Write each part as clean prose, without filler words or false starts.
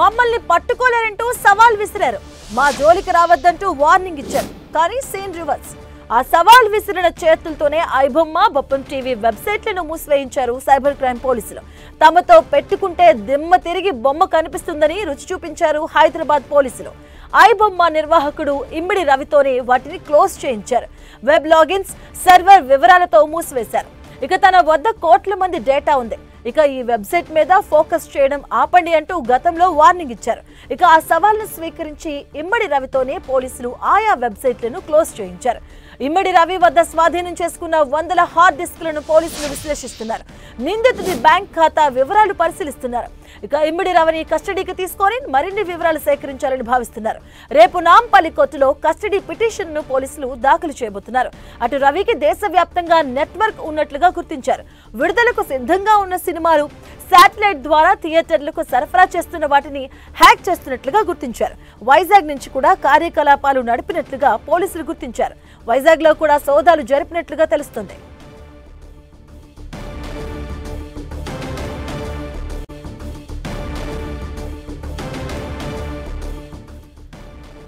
మమ్మల్ని పట్టుకోలేరంటూ సవాల్ విసిరారు. మా జోలికి రావద్దంటూ వార్నింగ్ ఇచ్చారు. కానీ సీన్ రివర్స్. ఆ సవాల్ విసిరిన చేతులతోనే ఐబొమ్మ, బొప్పం టీవీ వెబ్సైట్లను మూసివేయించారు సైబర్ క్రైమ్ పోలీసులు. తమతో పెట్టుకుంటే దిమ్మ తిరిగి బొమ్మ కనిపిస్తుందని రుచి చూపించారు హైదరాబాద్ పోలీసులు. ఐబొమ్మ నిర్వాహకుడు ఇమ్మిడి రవితోనే వాటిని క్లోజ్ చేయించారు. వెబ్ లాగిన్స్, సర్వర్ వివరాలతో మూసివేశారు. ఇక తన వద్ద కోట్ల మంది డేటా ఉంది, ఇక ఈ వెబ్సైట్ మీద ఫోకస్ చేయడం ఆపండి అంటూ గతంలో వార్నింగ్ ఇచ్చారు. ఇక ఆ సవాల్ను స్వీకరించి ఇమ్మడి రవితోనే పోలీసులు ఆయా వెబ్సైట్లను క్లోజ్ చేయించారు. ఇమ్మడి రవి వద్ద స్వాధీనం చేసుకున్న వందల హార్డ్ డిస్క్లను పోలీసులు విశ్లేషిస్తున్నారు. నిందితుడి బ్యాంక్ ఖాతా వివరాలు పరిశీలిస్తున్నారు. ఇక ఇమ్మడి రవిని కస్టడీకి తీసుకొని మరిన్ని వివరాలు సేకరించాలని భావిస్తున్నారు. రేపు నాంపల్లి కోర్టులో కస్టడీ పిటిషన్ ను పోలీసులు దాఖలు చేయబోతున్నారు. అటు రవికి దేశవ్యాప్తంగా నెట్వర్క్ ఉన్నట్లుగా గుర్తించారు. విడుదలకు సిద్ధంగా ఉన్న సినిమాలు శాటిలైట్ ద్వారా థియేటర్లకు సరఫరా చేస్తున్న వాటిని హ్యాక్ చేస్తున్నట్లుగా గుర్తించారు. వైజాగ్ నుంచి కూడా కార్యకలాపాలు నడిపినట్లుగా పోలీసులు గుర్తించారు. వైజాగ్ లో కూడా సోదాలు జరిపినట్లుగా తెలుస్తుంది.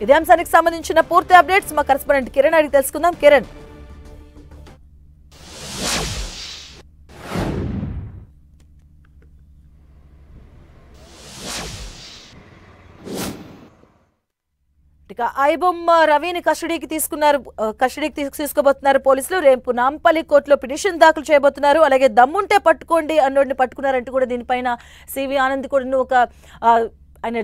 ఇదే అంశానికి సంబంధించిన పూర్తి అప్డేట్స్ మా కరెస్పాండెంట్ కిరణ్ అడిగి తెలుసుకుందాం. కిరణ్, ఇక ఐబొమ్మ రవిని కస్టడీకి తీసుకోబోతున్నారు పోలీసులు. రేపు నాంపల్లి కోర్టులో పిటిషన్ దాఖలు చేయబోతున్నారు. అలాగే దమ్ముంటే పట్టుకోండి అన్నోడిని పట్టుకున్నారంటూ కూడా దీనిపైన సివి ఆనంద్ కూడా ఒక ఆయన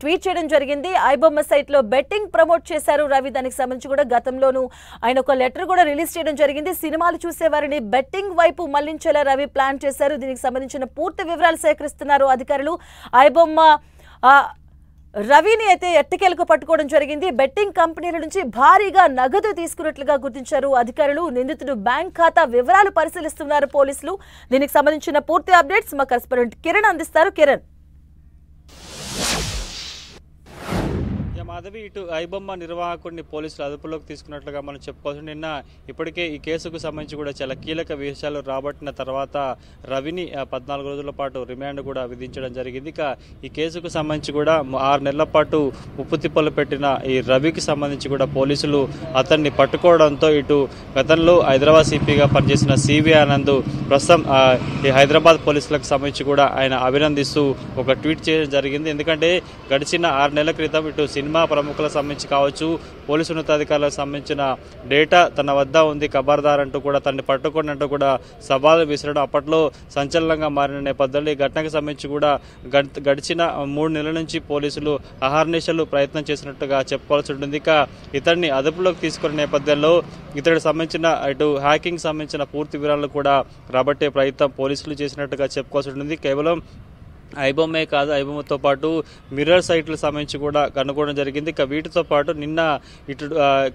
ట్వీట్ చేయడం జరిగింది. ఐబొమ్మ సైట్ లో బెట్టింగ్ ప్రమోట్ చేశారు రవి. దానికి సంబంధించి కూడా గతంలోనూ ఆయన ఒక లెటర్ కూడా రిలీజ్ చేయడం జరిగింది. సినిమాలు చూసేవారిని బెట్టింగ్ వైపు మళ్లించేలా రవి ప్లాన్ చేశారు. దీనికి సంబంధించిన పూర్తి వివరాలు సేకరిస్తున్నారు అధికారులు. ఐబొమ్మ రవిని అయితే ఎట్టకేలకు పట్టుకోవడం జరిగింది. బెట్టింగ్ కంపెనీల నుంచి భారీగా నగదు తీసుకున్నట్లుగా గుర్తించారు అధికారులు. నిందితుడు బ్యాంక్ ఖాతా వివరాలు పరిశీలిస్తున్నారు పోలీసులు. దీనికి సంబంధించిన పూర్తి అప్డేట్స్ మా కరెస్పాండెంట్ కిరణ్ అందిస్తారు. కిరణ్, మాధవి, ఇటు ఐబొమ్మ నిర్వాహకుడిని పోలీసులు అదుపులోకి తీసుకున్నట్లుగా మనం చెప్పుకోవచ్చు. నిన్న ఇప్పటికే ఈ కేసుకు సంబంధించి కూడా చాలా కీలక విషయాలు రాబట్టిన తర్వాత రవిని 14 రోజుల పాటు రిమాండ్ కూడా విధించడం జరిగింది. ఇక ఈ కేసుకు సంబంధించి కూడా 6 నెలల పాటు ఉప్పు తిప్పలు పెట్టిన ఈ రవికి సంబంధించి కూడా పోలీసులు అతన్ని పట్టుకోవడంతో ఇటు గతంలో హైదరాబాద్ సిపిగా పనిచేసిన సివి ఆనంద్ ప్రస్తుతం ఈ హైదరాబాద్ పోలీసులకు సంబంధించి కూడా ఆయన అభినందిస్తూ ఒక ట్వీట్ చేయడం జరిగింది. ఎందుకంటే గడిచిన 6 నెలల క్రితం ఇటు సినిమా ప్రముఖులకు సంబంధించి కావచ్చు, పోలీసు ఉన్నతాధికారులకు సంబంధించిన డేటా తన వద్ద ఉంది, ఖబర్దార్ అంటూ కూడా తనని పట్టుకున్నట్టు కూడా సవాలు విసరడం అప్పట్లో సంచలనంగా మారిన నేపథ్యంలో ఈ ఘటనకు సంబంధించి కూడా గడిచిన 3 నెలల నుంచి పోలీసులు అహర్నిశలు ప్రయత్నం చేసినట్టుగా చెప్పుకోవాల్సి ఉంటుంది. ఇక ఇతన్ని అదుపులోకి తీసుకునే నేపథ్యంలో ఇతడికి సంబంధించిన ఇటు హ్యాకింగ్ సంబంధించిన పూర్తి వివరాలు కూడా రాబట్టే ప్రయత్నం పోలీసులు చేసినట్టుగా చెప్పుకోవాల్సి ఉంటుంది. కేవలం ఐబొమ్మే కాదు, ఐబొమ్మతో పాటు మిర్రర్ సైట్లకు సంబంధించి కూడా కనుగొనడం జరిగింది. ఇక వీటితో పాటు నిన్న ఇటు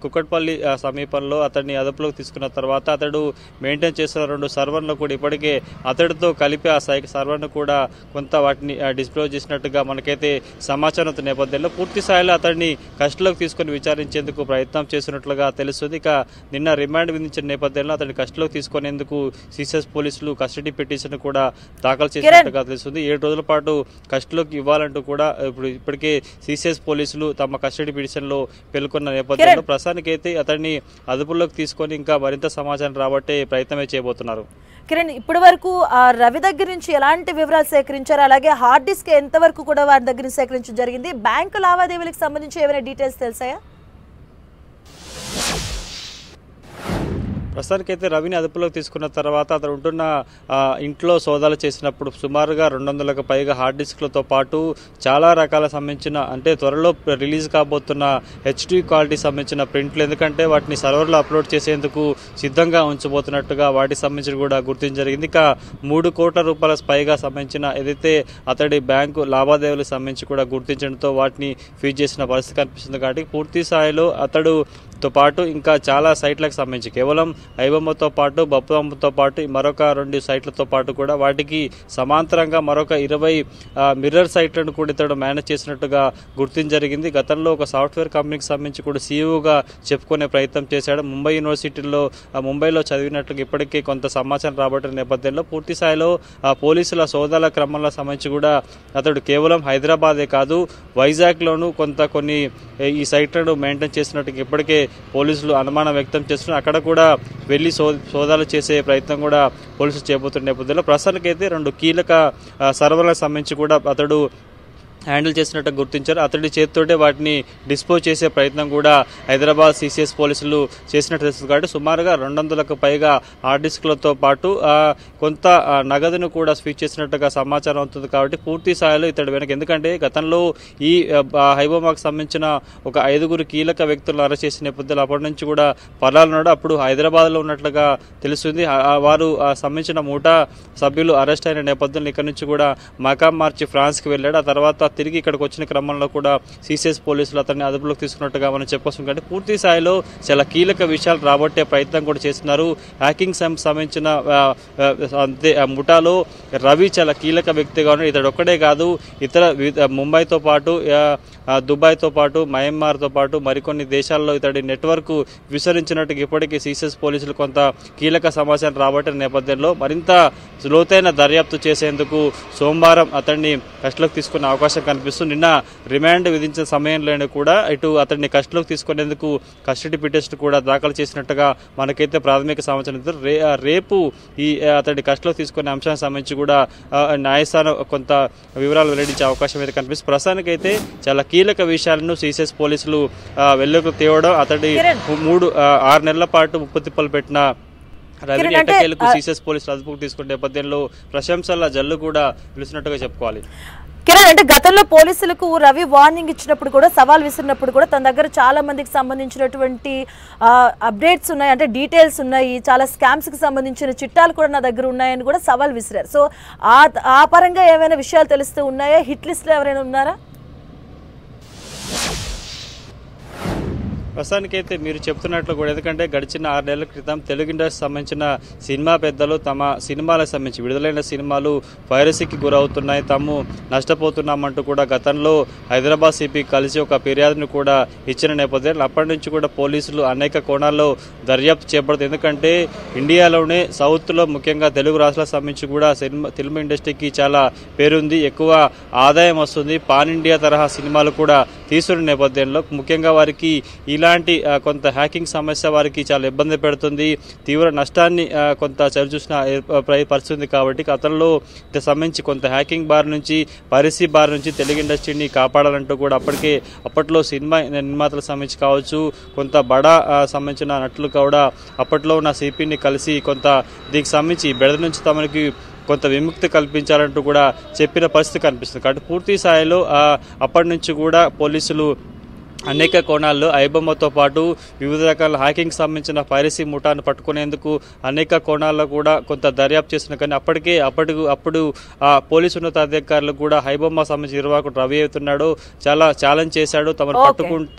కుక్కట్పల్లి సమీపంలో అతన్ని అదుపులోకి తీసుకున్న తర్వాత అతడు మెయింటైన్ చేస్తున్న 2 సర్వర్లను కూడా ఇప్పటికే అతడితో కలిపి ఆ సర్వర్ను కూడా కొంత వాటిని డిస్ప్లోజ్ చేసినట్టుగా మనకైతే సమాచారం నేపథ్యంలో పూర్తి స్థాయిలో అతడిని కస్టడీలోకి తీసుకుని విచారించేందుకు ప్రయత్నం చేస్తున్నట్లుగా తెలుస్తుంది. ఇక నిన్న రిమాండ్ విధించిన నేపథ్యంలో అతన్ని కస్టడీలోకి తీసుకునేందుకు సిసిఎస్ పోలీసులు కస్టడీ పిటిషన్ కూడా దాఖలు చేసినట్టుగా తెలుస్తుంది. 7 రోజుల పాటు కస్టడీలోకి ఇవ్వాలంటూ కూడా ఇప్పటికే సిసిఎస్ పోలీసులు తమ కస్టడీ పిటిషన్ లో పేర్కొన్న నేపథ్యంలో ప్రస్తుతానికైతే అతన్ని అదుపులోకి తీసుకొని ఇంకా మరింత సమాచారం రాబట్టే ప్రయత్నమే చేయబోతున్నారు. కిరణ్, ఇప్పటి వరకు రవి దగ్గర నుంచి ఎలాంటి వివరాలు సేకరించారు? అలాగే హార్డ్ డిస్క్ ఎంతవరకు కూడా వారి దగ్గర సేకరించడం జరిగింది? బ్యాంకు లావాదేవీలకు సంబంధించి ఏమైనా డీటెయిల్స్ తెలుసాయా? ప్రస్తుతానికైతే రవిని అదుపులోకి తీసుకున్న తర్వాత అతను ఉంటున్న ఇంట్లో సోదాలు చేసినప్పుడు సుమారుగా 200లకు పైగా హార్డ్ డిస్క్లతో పాటు చాలా రకాల సంబంధించిన అంటే త్వరలో రిలీజ్ కాబోతున్న హెచ్డి క్వాలిటీ సంబంధించిన ప్రింట్లు, ఎందుకంటే వాటిని సర్వర్లో అప్లోడ్ చేసేందుకు సిద్ధంగా ఉంచబోతున్నట్టుగా వాటికి సంబంధించి కూడా గుర్తించడం జరిగింది. ఇక 3 కోట్ల రూపాయల పైగా సంబంధించిన ఏదైతే అతడి బ్యాంకు లావాదేవీలకు సంబంధించి కూడా గుర్తించడంతో వాటిని ఫీజ్ చేసిన పరిస్థితి కనిపిస్తుంది. కాబట్టి పూర్తి స్థాయిలో అతడు తో పాటు ఇంకా చాలా సైట్లకు సంబంధించి కేవలం ఐబొమ్మతో పాటు బొప్పమ్మతో పాటు మరొక 2 సైట్లతో పాటు కూడా వాటికి సమాంతరంగా మరొక 20 మిర్రర్ సైట్లను కూడా ఇతడు మేనేజ్ చేసినట్టుగా గుర్తించి జరిగింది. గతంలో ఒక సాఫ్ట్వేర్ కంపెనీకి సంబంధించి కూడా సీఈఓగా చెప్పుకునే ప్రయత్నం చేశాడు. ముంబైలో చదివినట్లుగా ఇప్పటికే కొంత సమాచారం రాబట్టిన నేపథ్యంలో పూర్తి స్థాయిలో పోలీసుల సోదాల క్రమంలో సంబంధించి కూడా అతడు కేవలం హైదరాబాదే కాదు వైజాగ్లోనూ కొన్ని ఈ సైట్లను మెయింటైన్ చేసినట్టుగా ఇప్పటికే పోలీసులు అనుమానం వ్యక్తం చేస్తున్నారు. అక్కడ కూడా వెళ్లి సోదాలు చేసే ప్రయత్నం కూడా పోలీసులు చేయబోతున్న నేపథ్యంలో ప్రస్తుతానికైతే 2 కీలక సర్వర్లకు సంబంధించి కూడా అతడు హ్యాండిల్ చేసినట్టు గుర్తించారు. అతడి చేతితోటే వాటిని డిస్పోజ్ చేసే ప్రయత్నం కూడా హైదరాబాద్ సిసిఎస్ పోలీసులు చేసినట్టు తెలుస్తుంది. కాబట్టి సుమారుగా 200కు పైగా హార్డ్ డిస్క్లతో పాటు కొంత నగదును కూడా స్విచ్ చేసినట్టుగా సమాచారం అవుతుంది. కాబట్టి పూర్తి స్థాయిలో ఇతడు వెనక, ఎందుకంటే గతంలో ఈ హైబొమ్మకు సంబంధించిన ఒక 5 కీలక వ్యక్తులను అరెస్ట్ చేసిన నేపథ్యంలో అప్పటి నుంచి కూడా పరాలన్నాడు. అప్పుడు హైదరాబాద్లో ఉన్నట్లుగా తెలుస్తుంది. వారు సంబంధించిన ముఠా సభ్యులు అరెస్ట్ అయిన నేపథ్యంలో ఇక్కడ నుంచి కూడా మకాం మార్చి ఫ్రాన్స్కి వెళ్ళాడు. ఆ తర్వాత తిరిగి ఇక్కడికి వచ్చిన క్రమంలో కూడా సిసిఎస్ పోలీసులు అతన్ని అదుపులోకి తీసుకున్నట్టుగా మనం చెప్పుకోవచ్చు. కాబట్టి పూర్తి స్థాయిలో చాలా కీలక విషయాలు రాబట్టే ప్రయత్నం కూడా చేస్తున్నారు. హ్యాకింగ్ సంబంధించిన ముఠాలో రవి చాలా కీలక వ్యక్తిగా ఉన్నాడు. ఇతడు ఒక్కడే కాదు, ఇతర ముంబైతో పాటు దుబాయ్తో పాటు మయన్మార్తో పాటు మరికొన్ని దేశాల్లో ఇతడి నెట్వర్క్ విస్తరించినట్టుగా ఇప్పటికీ సిసిఎస్ పోలీసులు కొంత కీలక సమాచారం రాబట్టిన నేపథ్యంలో మరింత లోతైన దర్యాప్తు చేసేందుకు సోమవారం అతన్ని కస్టడీలోకి తీసుకునే అవకాశం కనిపిస్తుంది. నిన్న రిమాండ్ విధించిన సమయంలోనే కూడా ఇటు అతన్ని కస్టడీలోకి తీసుకునేందుకు కస్టడీ పిటిషన్ కూడా దాఖలు చేసినట్టుగా మనకైతే ప్రాథమిక సమాచారం. రేపు ఈ అతన్ని కస్టడీలోకి తీసుకునే అంశానికి సంబంధించి కూడా న్యాయస్థానం కొంత వివరాలు వెల్లడించే అవకాశం అయితే కనిపిస్తుంది. ప్రస్తుతానికైతే చాలా కీలక విషయాలను సిసిఎస్ పోలీసులు వెలుగులోకి తేవడం, అతడి 6 నెలల పాటు ముప్పుతిప్పలు పెట్టిన రవిని ఎట్టకేలకు సిసిఎస్ పోలీసులు అదుపుకు తీసుకునే నేపథ్యంలో ప్రశంసల జల్లు కూడా పిలిచినట్టుగా చెప్పుకోవాలి. కిరణ్, అంటే గతంలో పోలీసులకు రవి వార్నింగ్ ఇచ్చినప్పుడు కూడా, సవాల్ విసిరినప్పుడు కూడా తన దగ్గర చాలా మందికి సంబంధించినటువంటి అప్డేట్స్ ఉన్నాయి, అంటే డీటెయిల్స్ ఉన్నాయి, చాలా స్కామ్స్ కి సంబంధించిన చిట్టాలు కూడా నా దగ్గర ఉన్నాయని కూడా సవాల్ విసిరారు. సో ఆ పరంగా ఏమైనా విషయాలు తెలుస్తూ ఉన్నాయా? హిట్ లిస్ట్ లో ఎవరైనా ఉన్నారా? ప్రస్తుతానికైతే మీరు చెప్తున్నట్లు కూడా, ఎందుకంటే గడిచిన 6 నెలల క్రితం తెలుగు ఇండస్ట్రీకి సంబంధించిన సినిమా పెద్దలు తమ సినిమాలకు సంబంధించి విడుదలైన సినిమాలు పైరసీకి గురవుతున్నాయి, తాము నష్టపోతున్నామంటూ కూడా గతంలో హైదరాబాద్ సిపి కలిసి ఒక ఫిర్యాదును కూడా ఇచ్చిన నేపథ్యంలో అప్పటి నుంచి కూడా పోలీసులు అనేక కోణాల్లో దర్యాప్తు చేపడుతుంది. ఎందుకంటే ఇండియాలోనే సౌత్లో ముఖ్యంగా తెలుగు రాష్ట్రాలకు సంబంధించి కూడా ఫిల్మ్ ఇండస్ట్రీకి చాలా పేరుంది, ఎక్కువ ఆదాయం వస్తుంది. పాన్ ఇండియా తరహా సినిమాలు కూడా తీసుకున్న నేపథ్యంలో ముఖ్యంగా వారికి ఇలాంటి కొంత హ్యాకింగ్ సమస్య వారికి చాలా ఇబ్బంది పెడుతుంది, తీవ్ర నష్టాన్ని కొంత చవిచూసిన పరిస్థితుంది. కాబట్టి గతంలో సంబంధించి కొంత హ్యాకింగ్ బార్ నుంచి, పైరసీ బార్ నుంచి తెలుగు ఇండస్ట్రీని కాపాడాలంటూ కూడా అప్పట్లో సినిమా నిర్మాతలకు సంబంధించి కావచ్చు, కొంత బడా సంబంధించిన నటులు కూడా అప్పట్లో ఉన్న సిపిని కలిసి కొంత దీనికి సంబంధించి బెడద నుంచి తమకి కొంత విముక్తి కల్పించాలంటూ కూడా చెప్పిన పరిస్థితి కనిపిస్తుంది. కాబట్టి పూర్తి స్థాయిలో అప్పటి నుంచి కూడా పోలీసులు అనేక కోణాల్లో ఐబొమ్మతో పాటు వివిధ రకాల హ్యాకింగ్ సంబంధించిన పైరసీ ముఠాను పట్టుకునేందుకు అనేక కోణాల్లో కూడా కొంత దర్యాప్తు చేస్తున్నారు. కానీ అప్పుడు పోలీసు ఉన్నతాధికారులు కూడా ఐబొమ్మ సంబంధించిన నిర్వాహకుడు రవి అవుతున్నాడు, చాలా ఛాలెంజ్ చేశాడు, తమను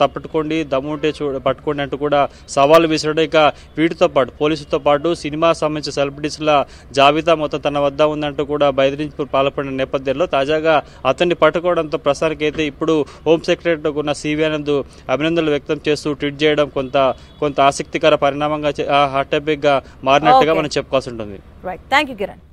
పట్టుకోండి, దమ్ముంటే పట్టుకోండి అంటూ కూడా సవాలు విసిరాడు. ఇక వీటితో పాటు పోలీసులతో పాటు సినిమా సంబంధించిన సెలబ్రిటీస్ల జాబితా మొత్తం తన వద్ద ఉందంటూ కూడా బెదిరింపు పాల్పడిన నేపథ్యంలో తాజాగా అతన్ని పట్టుకోవడంతో ప్రస్తుతానికైతే ఇప్పుడు హోమ్ సెక్రటరీ ఉన్న సివి ఆనంద్ అభినందనలు వ్యక్తం చేస్తూ ట్వీట్ చేయడం కొంత ఆసక్తికర పరిణామంగా హాట్ టాపిక్ గా మారినట్టుగా మనం చెప్పుకోవాల్సి ఉంటుంది. Right, thank you Kiran.